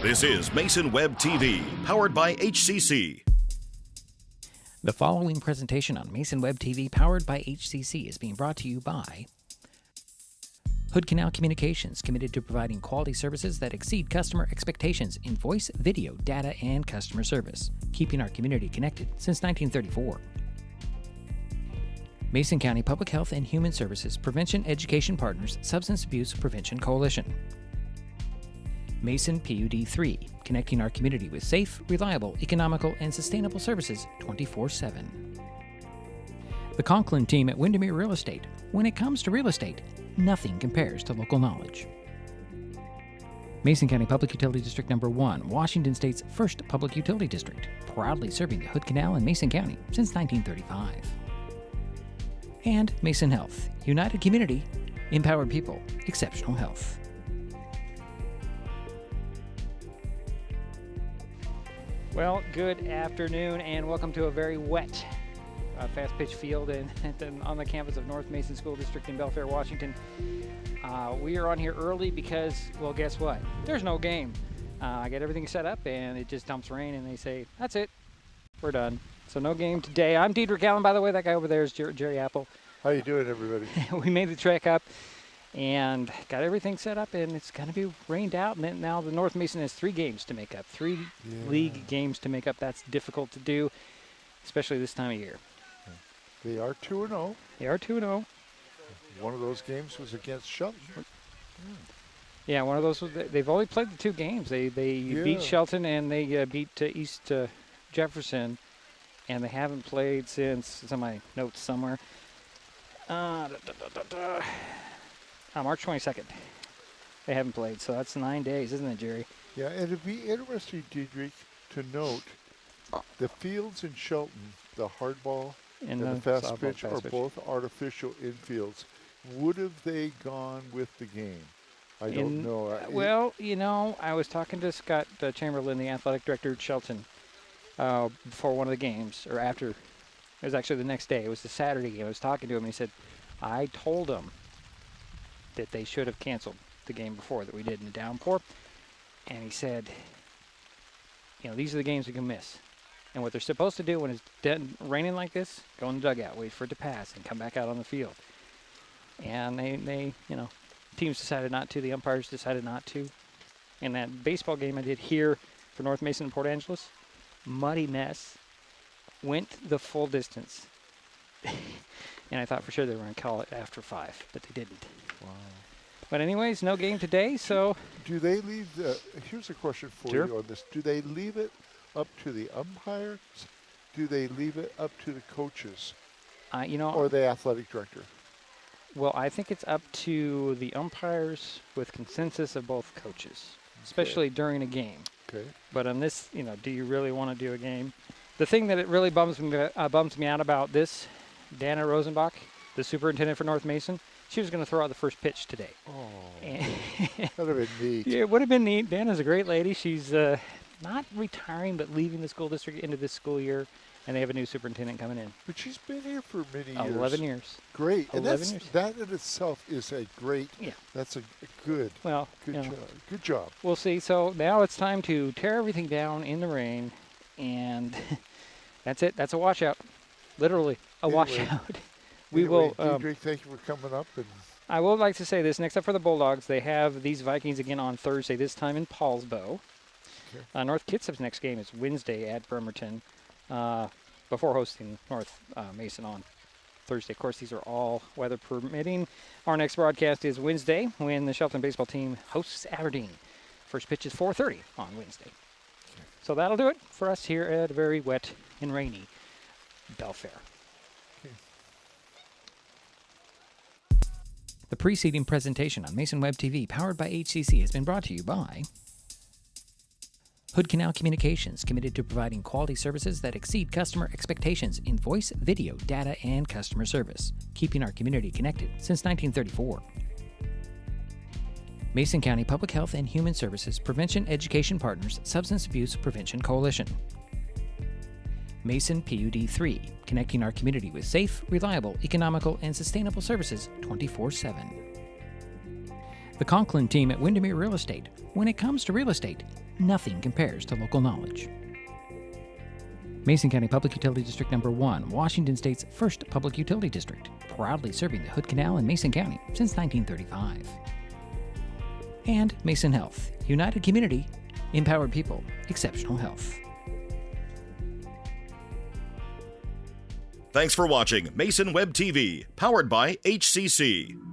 This is Mason Web TV, powered by HCC. The following presentation on Mason Web TV, powered by HCC, is being brought to you by Hood Canal Communications, committed to providing quality services that exceed customer expectations in voice, video, data, and customer service, keeping our community connected since 1934. Mason County Public Health and Human Services Prevention Education Partners Substance Abuse Prevention Coalition. Mason PUD 3, connecting our community with safe, reliable, economical, and sustainable services 24/7. The Conklin team at Windermere Real Estate. When it comes to real estate, nothing compares to local knowledge. Mason County Public Utility District Number 1, Washington State's first public utility district, proudly serving the Hood Canal in Mason County since 1935. And Mason Health, united community, empowered people, exceptional health. Well, good afternoon and welcome to a very wet Fastpitch field on the campus of North Mason School District in Belfair, Washington. We are on here early because, well, guess what? There's no game. I get everything set up and it just dumps rain and they say, that's it, we're done. So no game today. I'm Diedrich Allen, by the way. That guy over there is Jerry Apple. How you doing, everybody? We made the trek up and got everything set up, and it's going to be rained out. And then now the North Mason has 3 games to make up, 3 league games to make up. That's difficult to do, especially this time of year. They are 2-0. They are 2-0. One of those games was against Shelton. Yeah, one of those. They've only played the 2 games. They beat Shelton and they beat East Jefferson, and they haven't played since. It's on my notes somewhere. March 22nd. They haven't played, so that's 9 days, isn't it, Jerry? Yeah, and it'd be interesting, Diedrich, to note the fields in Shelton, the hardball and the fast pitch are both artificial infields. Would have they gone with the game? I don't know. Well, you know, I was talking to Scott Chamberlain, the athletic director at Shelton, before one of the games, or after. It was actually the next day. It was the Saturday game. I was talking to him, and he said, I told him that they should have canceled the game before that we did in the downpour. And he said, you know, these are the games we can miss. And what they're supposed to do when it's raining like this, go in the dugout, wait for it to pass, and come back out on the field. And they you know, teams decided not to. The umpires decided not to. And that baseball game I did here for North Mason and Port Angeles, muddy mess, went the full distance. And I thought for sure they were going to call it after 5, but they didn't. Wow. But anyways, no game today, so. Do they leave here's a question for you on this. Do they leave it up to the umpires? Do they leave it up to the coaches? You know. Or the athletic director? Well, I think it's up to the umpires with consensus of both coaches, especially during a game. Okay. But on this, you know, do you really want to do a game? The thing that it really bums me out about this, Dana Rosenbach, the superintendent for North Mason, she was going to throw out the first pitch today. Oh, that would have been neat. Yeah, it would have been neat. Dana's a great lady. She's not retiring, but leaving the school district into this school year, and they have a new superintendent coming in. But she's been here for many years. 11 years. Great. 11 years. That in itself is a great, that's a good job. Good job. We'll see. So now it's time to tear everything down in the rain, and that's it. That's a washout. Literally a washout. We will. Diedrich, thank you for coming up. And I would like to say this. Next up for the Bulldogs, they have these Vikings again on Thursday, this time in Paulsbo. Okay. North Kitsap's next game is Wednesday at Bremerton, before hosting North Mason on Thursday. Of course, these are all weather permitting. Our next broadcast is Wednesday when the Shelton baseball team hosts Aberdeen. First pitch is 4:30 on Wednesday. Okay. So that'll do it for us here at a very wet and rainy Belfair. The preceding presentation on Mason Web TV, powered by HCC, has been brought to you by Hood Canal Communications, committed to providing quality services that exceed customer expectations in voice, video, data, and customer service, keeping our community connected since 1934. Mason County Public Health and Human Services Prevention Education Partners Substance Abuse Prevention Coalition. Mason PUD 3, connecting our community with safe, reliable, economical, and sustainable services 24/7. The Conklin team at Windermere Real Estate. When it comes to real estate, nothing compares to local knowledge. Mason County Public Utility District Number 1, Washington State's first public utility district, proudly serving the Hood Canal in Mason County since 1935. And Mason Health, united community, empowered people, exceptional health. Thanks for watching Mason Web TV, powered by HCC.